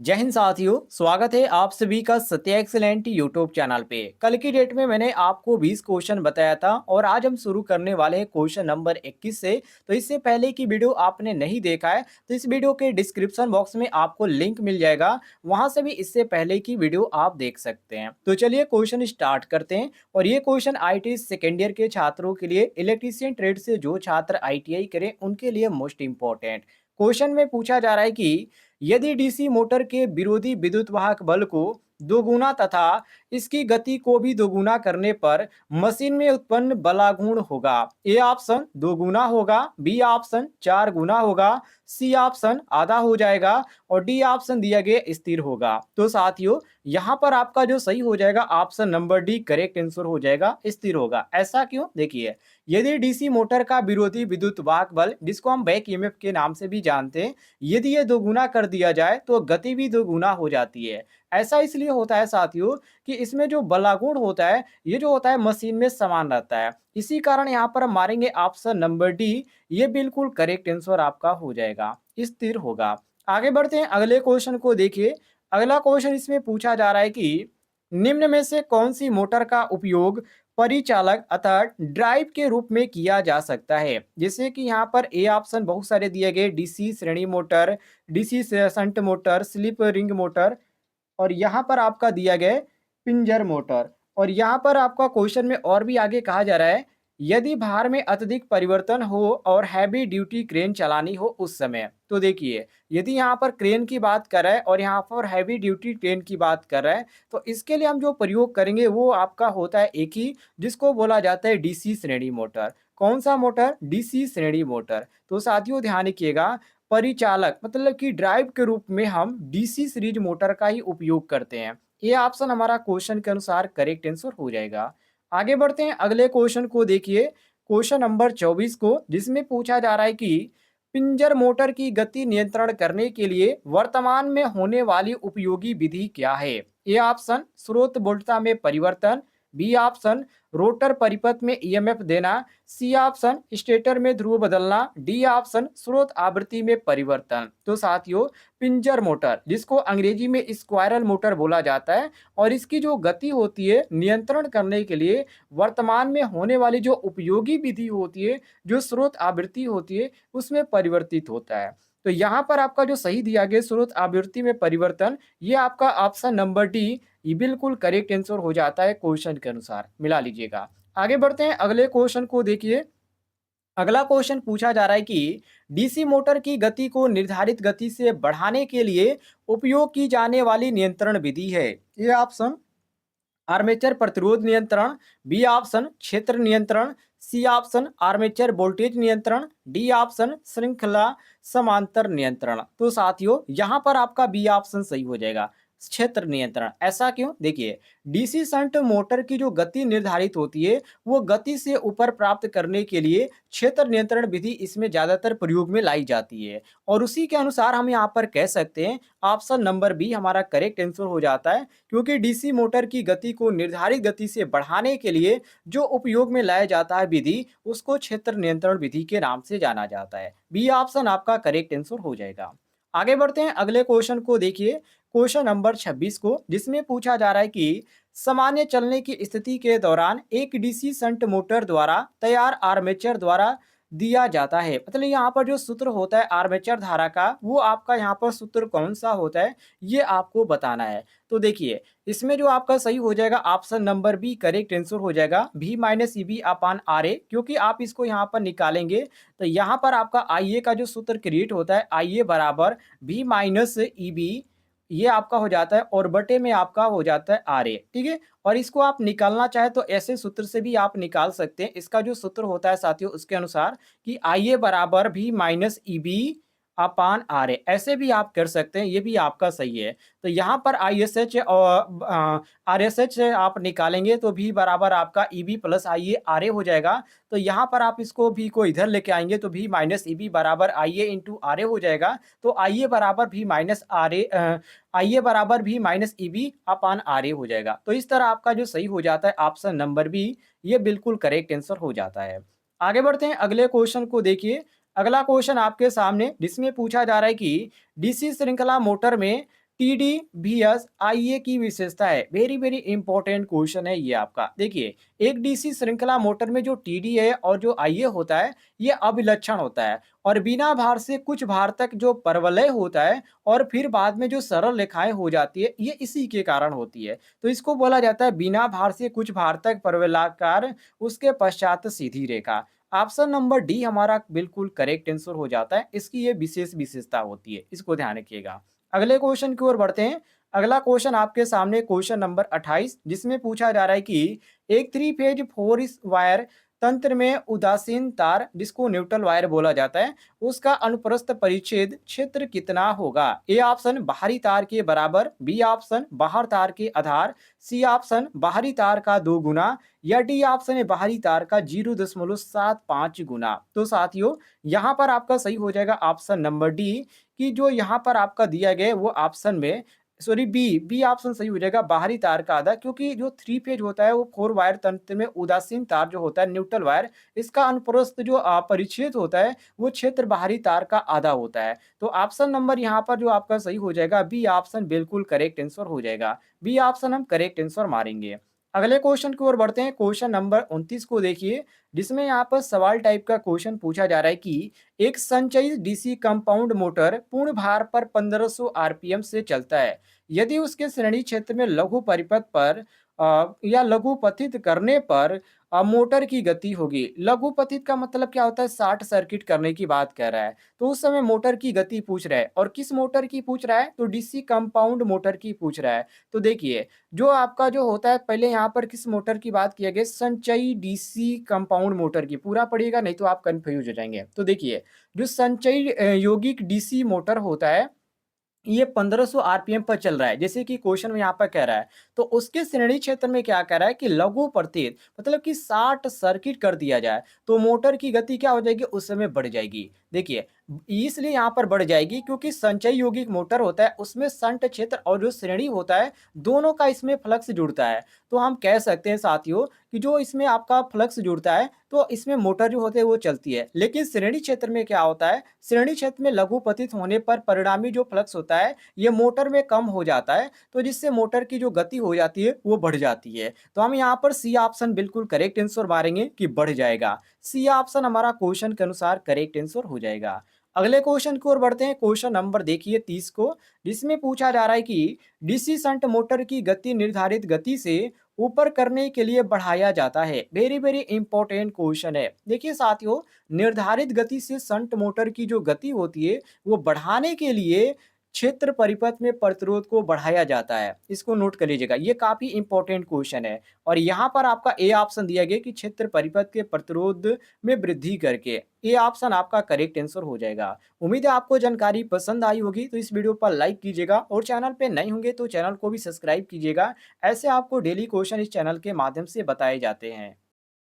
जय हिंद साथियों, स्वागत है आप सभी का सत्य एक्सीलेंट यूट्यूब चैनल पे। कल की डेट में मैंने आपको 20 क्वेश्चन बताया था और आज हम शुरू करने वाले हैं क्वेश्चन नंबर 21 से। तो इससे पहले की वीडियो आपने नहीं देखा है तो इस वीडियो के डिस्क्रिप्शन बॉक्स में आपको लिंक मिल जाएगा, वहां से भी इससे पहले की वीडियो आप देख सकते हैं। तो चलिए क्वेश्चन स्टार्ट करते हैं। और ये क्वेश्चन IIT सेकेंड ईयर के छात्रों के लिए, इलेक्ट्रीशियन ट्रेड से जो छात्र ITI करें उनके लिए मोस्ट इंपॉर्टेंट क्वेश्चन में पूछा जा रहा है कि यदि डीसी मोटर के विरोधी विद्युत वाहक बल को दोगुना तथा इसकी गति को भी दोगुना करने पर मशीन में उत्पन्न बलागुण होगा। ए ऑप्शन दोगुना होगा, बी ऑप्शन 4 गुना होगा, सी ऑप्शन आधा हो जाएगा और डी ऑप्शन दिया गया स्थिर होगा। तो साथियों, यहाँ पर आपका जो सही हो जाएगा option number D correct answer हो जाएगा, स्थिर होगा। ऐसा क्यों? देखिए, यदि डीसी मोटर का विरोधी विद्युत वाहक बल, जिसको हम बैक ईएमएफ के नाम से भी जानते हैं, यदि ये दोगुना कर दिया जाए तो गति भी दोगुना हो जाती है। ऐसा इसलिए होता है साथियों कि इसमें जो बलागुण होता है, ये जो होता है मशीन में समान रहता है। इसी कारण यहाँ पर हम मारेंगे ऑप्शन नंबर डी, ये बिल्कुल करेक्ट आंसर आपका हो जाएगा, स्थिर होगा। आगे बढ़ते हैं, अगले क्वेश्चन को देखिए। अगला क्वेश्चन इसमें पूछा जा रहा है कि निम्न में से कौन सी मोटर का उपयोग परिचालक अर्थात ड्राइव के रूप में किया जा सकता है। जैसे कि यहाँ पर ए ऑप्शन बहुत सारे दिए गए, डीसी श्रेणी motor, DC shunt motor, slip ring motor, और यहाँ पर आपका दिया गया पिंजर मोटर। और यहाँ पर आपका क्वेश्चन में और भी आगे कहा जा रहा है, यदि भार में अत्यधिक परिवर्तन हो और हैवी ड्यूटी क्रेन चलानी हो उस समय। तो देखिए, यदि यहाँ पर क्रेन की बात कर रहा है और यहाँ पर हैवी ड्यूटी क्रेन की बात कर रहा है, तो इसके लिए हम जो प्रयोग करेंगे वो आपका होता है एक ही, जिसको बोला जाता है डीसी श्रेणी मोटर। कौन सा मोटर? डीसी श्रेणी मोटर। तो साथियों ध्यान रखिएगा, परिचालक मतलब कि ड्राइव के रूप में हम डीसी सीरीज मोटर का ही उपयोग करते हैं। ये ऑप्शन हमारा क्वेश्चन के अनुसार करेक्ट आंसर हो जाएगा। आगे बढ़ते हैं, अगले क्वेश्चन को देखिए, क्वेश्चन नंबर 24 को, जिसमें पूछा जा रहा है कि पिंजर मोटर की गति नियंत्रण करने के लिए वर्तमान में होने वाली उपयोगी विधि क्या है। ए ऑप्शन स्रोत वोल्टता में परिवर्तन, बी ऑप्शन रोटर परिपथ में ईएमएफ देना, सी ऑप्शन स्टेटर में ध्रुव बदलना, डी ऑप्शन स्रोत आवृत्ति में परिवर्तन। तो साथियों, पिंजर मोटर, जिसको अंग्रेजी में स्क्वायरल मोटर बोला जाता है, और इसकी जो गति होती है नियंत्रण करने के लिए वर्तमान में होने वाली जो उपयोगी विधि होती है, जो स्रोत आवृत्ति होती है, उसमें परिवर्तित होता है। तो यहाँ पर आपका जो सही दिया गया स्रोत आवृत्ति में परिवर्तन, ये आपका ऑप्शन नंबर डी, ये बिल्कुल करेक्ट आंसर हो जाता है क्वेश्चन के अनुसार, मिला लीजिएगा। आगे बढ़ते हैं, अगले क्वेश्चन को देखिए। अगला क्वेश्चन पूछा जा रहा है कि डीसी मोटर की गति को निर्धारित गति से बढ़ाने के लिए उपयोग की जाने वाली नियंत्रण विधि है। ये ऑप्शन आर्मेचर प्रतिरोध नियंत्रण, बी ऑप्शन क्षेत्र नियंत्रण, सी ऑप्शन आर्मेचर वोल्टेज नियंत्रण, डी ऑप्शन श्रृंखला समांतर नियंत्रण। तो साथियों, यहां पर आपका बी ऑप्शन सही हो जाएगा, क्षेत्र नियंत्रण। ऐसा क्यों? देखिए, डीसी शंट मोटर की जो गति निर्धारित होती है, वो गति से ऊपर प्राप्त करने के लिए क्षेत्र नियंत्रण विधि इसमें ज्यादातर प्रयोग में लाई जाती है। और उसी के अनुसार हम यहाँ पर कह सकते हैं ऑप्शन नंबर बी हमारा करेक्ट आंसर हो जाता है, क्योंकि डीसी मोटर की गति को निर्धारित गति से बढ़ाने के लिए जो उपयोग में लाया जाता है विधि, उसको क्षेत्र नियंत्रण विधि के नाम से जाना जाता है। बी ऑप्शन आपका करेक्ट आंसर हो जाएगा। आगे बढ़ते हैं, अगले क्वेश्चन को देखिए, क्वेश्चन नंबर 26 को, जिसमें पूछा जा रहा है कि सामान्य चलने की स्थिति के दौरान एक डीसी शंट मोटर द्वारा तैयार आर्मेचर द्वारा दिया जाता है। मतलब यहाँ पर जो सूत्र होता है आर्मेचर धारा का, वो आपका यहाँ पर सूत्र कौन सा होता है, ये आपको बताना है। तो देखिए, इसमें जो आपका सही हो जाएगा option number B correct answer हो जाएगा, V minus E B upon R A. क्योंकि आप इसको यहाँ पर निकालेंगे तो यहाँ पर आपका आई ए का जो सूत्र क्रिएट होता है, आई ए बराबर भी माइनस ई बी, ये आपका हो जाता है, और बटे में आपका हो जाता है आर ए। ठीक है, और इसको आप निकालना चाहे तो ऐसे सूत्र से भी आप निकाल सकते हैं। इसका जो सूत्र होता है साथियों, उसके अनुसार कि आई ए बराबर V minus E B upon R A, ऐसे भी आप कर सकते हैं, ये भी आपका सही है। तो यहाँ पर आई एस एच और आर एस एच आप निकालेंगे तो भी बराबर आपका E B plus I A R A हो जाएगा। तो यहाँ पर आप इसको भी को इधर लेके आएंगे तो भी माइनस ई बी बराबर आई ए इंटू आर ए हो जाएगा। तो आई ए बराबर V minus R A, I A बराबर V minus E B upon R A हो जाएगा। तो इस तरह आपका जो सही हो जाता है ऑप्शन नंबर बी, ये बिल्कुल करेक्ट आंसर हो जाता है। आगे बढ़ते हैं, अगले क्वेश्चन को देखिए। अगला क्वेश्चन आपके सामने, जिसमें पूछा जा रहा है कि डीसी श्रृंखला मोटर में टीडीबीएस आईए की विशेषता है। वेरी वेरी इंपॉर्टेंट क्वेश्चन है ये आपका। देखिए, एक डीसी श्रृंखला मोटर में जो टीडी है और जो आईए होता है, ये अभिलक्षण होता है और बिना भार से कुछ भार तक जो परवलय होता है और फिर बाद में जो सरल रेखाएं हो जाती है, ये इसी के कारण होती है। तो इसको बोला जाता है बिना भार से कुछ भार तक परवलयाकार, उसके पश्चात सीधी रेखा। ऑप्शन नंबर डी हमारा बिल्कुल करेक्ट आंसर हो जाता है। इसकी ये विशेष विशेषता होती है, इसको ध्यान रखिएगा। अगले क्वेश्चन की ओर बढ़ते हैं। अगला क्वेश्चन आपके सामने क्वेश्चन नंबर 28, जिसमें पूछा जा रहा है कि एक थ्री फेज फोर वायर तंत्र में उदासीन तार, जिसको न्यूट्रल वायर बोला जाता है, उसका अनुप्रस्थ परिच्छेद क्षेत्र कितना होगा? ए ऑप्शन बाहरी तार के बराबर, बी ऑप्शन बाहर तार के आधार, सी ऑप्शन बाहरी तार का 2 गुना, या डी ऑप्शन है बाहरी तार का 0.75 गुना। तो साथियों, यहाँ पर आपका सही हो जाएगा ऑप्शन नंबर डी, कि जो यहाँ पर आपका दिया गया है वो ऑप्शन में, सॉरी, बी ऑप्शन सही हो जाएगा, बाहरी तार का आधा। क्योंकि जो थ्री फेज होता है वो फोर वायर तंत्र में उदासीन तार जो होता है न्यूट्रल वायर, इसका अनुप्रस्थ जो परिच्छेद होता है वो क्षेत्र बाहरी तार का आधा होता है। तो ऑप्शन नंबर यहाँ पर जो आपका सही हो जाएगा, बी ऑप्शन बिल्कुल करेक्ट आंसर हो जाएगा। बी ऑप्शन हम करेक्ट आंसर मारेंगे। अगले क्वेश्चन की ओर बढ़ते हैं। क्वेश्चन नंबर 29 को देखिए, जिसमें यहाँ पर सवाल टाइप का क्वेश्चन पूछा जा रहा है कि एक संचयी डीसी कंपाउंड मोटर पूर्ण भार पर 1500 आरपीएम से चलता है। यदि उसके श्रेणी क्षेत्र में लघु परिपथ पर या लघु पतित करने पर मोटर की गति होगी। लघु पतित का मतलब क्या होता है? 60 सर्किट करने की बात कर रहा है। तो उस समय मोटर की गति पूछ रहा है, और किस मोटर की पूछ रहा है? तो डीसी कंपाउंड मोटर की पूछ रहा है। तो देखिए, जो आपका जो होता है, पहले यहाँ पर किस मोटर की बात किया गया? संचयी डीसी कंपाउंड मोटर की। पूरा पढ़िएगा, नहीं तो आप कंफ्यूज हो जाएंगे। तो देखिए, जो संचयी यौगिक डीसी मोटर होता है, ये 1500 आरपीएम पर चल रहा है, जैसे कि क्वेश्चन में यहाँ पर कह रहा है। तो उसके श्रेणी क्षेत्र में क्या कह रहा है कि लघु प्रतीत, मतलब कि 60 सर्किट कर दिया जाए, तो मोटर की गति क्या हो जाएगी? उस समय बढ़ जाएगी। देखिए, इसलिए यहाँ पर बढ़ जाएगी क्योंकि संचय यौगिक मोटर होता है, उसमें संट क्षेत्र और जो श्रेणी होता है, दोनों का इसमें फ्लक्स जुड़ता है। तो हम कह सकते हैं साथियों कि जो इसमें आपका फ्लक्स जुड़ता है, तो इसमें मोटर जो होते हैं वो चलती है। लेकिन श्रेणी क्षेत्र में क्या होता है? श्रेणी क्षेत्र में लघु पतित होने पर परिणामी जो फ्लक्स होता है, ये मोटर में कम हो जाता है, तो जिससे मोटर की जो गति हो जाती है वो बढ़ जाती है। तो हम यहाँ पर सी ऑप्शन बिल्कुल करेक्ट आंसर मारेंगे कि बढ़ जाएगा। सी ऑप्शन हमारा क्वेश्चन के अनुसार करेक्ट आंसर हो जाएगा। अगले क्वेश्चन की ओर बढ़ते हैं। क्वेश्चन नंबर देखिए 30 को, जिसमें पूछा जा रहा है कि डीसी शंट मोटर की गति निर्धारित गति से ऊपर करने के लिए बढ़ाया जाता है। वेरी वेरी इंपॉर्टेंट क्वेश्चन है। देखिए साथियों, निर्धारित गति से शंट मोटर की जो गति होती है वो बढ़ाने के लिए क्षेत्र परिपथ में प्रतिरोध को बढ़ाया जाता है। इसको नोट कर लीजिएगा, ये काफी इंपॉर्टेंट क्वेश्चन है। और यहाँ पर आपका ए ऑप्शन दिया गया कि क्षेत्र परिपथ के प्रतिरोध में वृद्धि करके। ए ऑप्शन आपका करेक्ट आंसर हो जाएगा। उम्मीद है आपको जानकारी पसंद आई होगी, तो इस वीडियो पर लाइक कीजिएगा और चैनल पे नए होंगे तो चैनल को भी सब्सक्राइब कीजिएगा। ऐसे आपको डेली क्वेश्चन इस चैनल के माध्यम से बताए जाते हैं।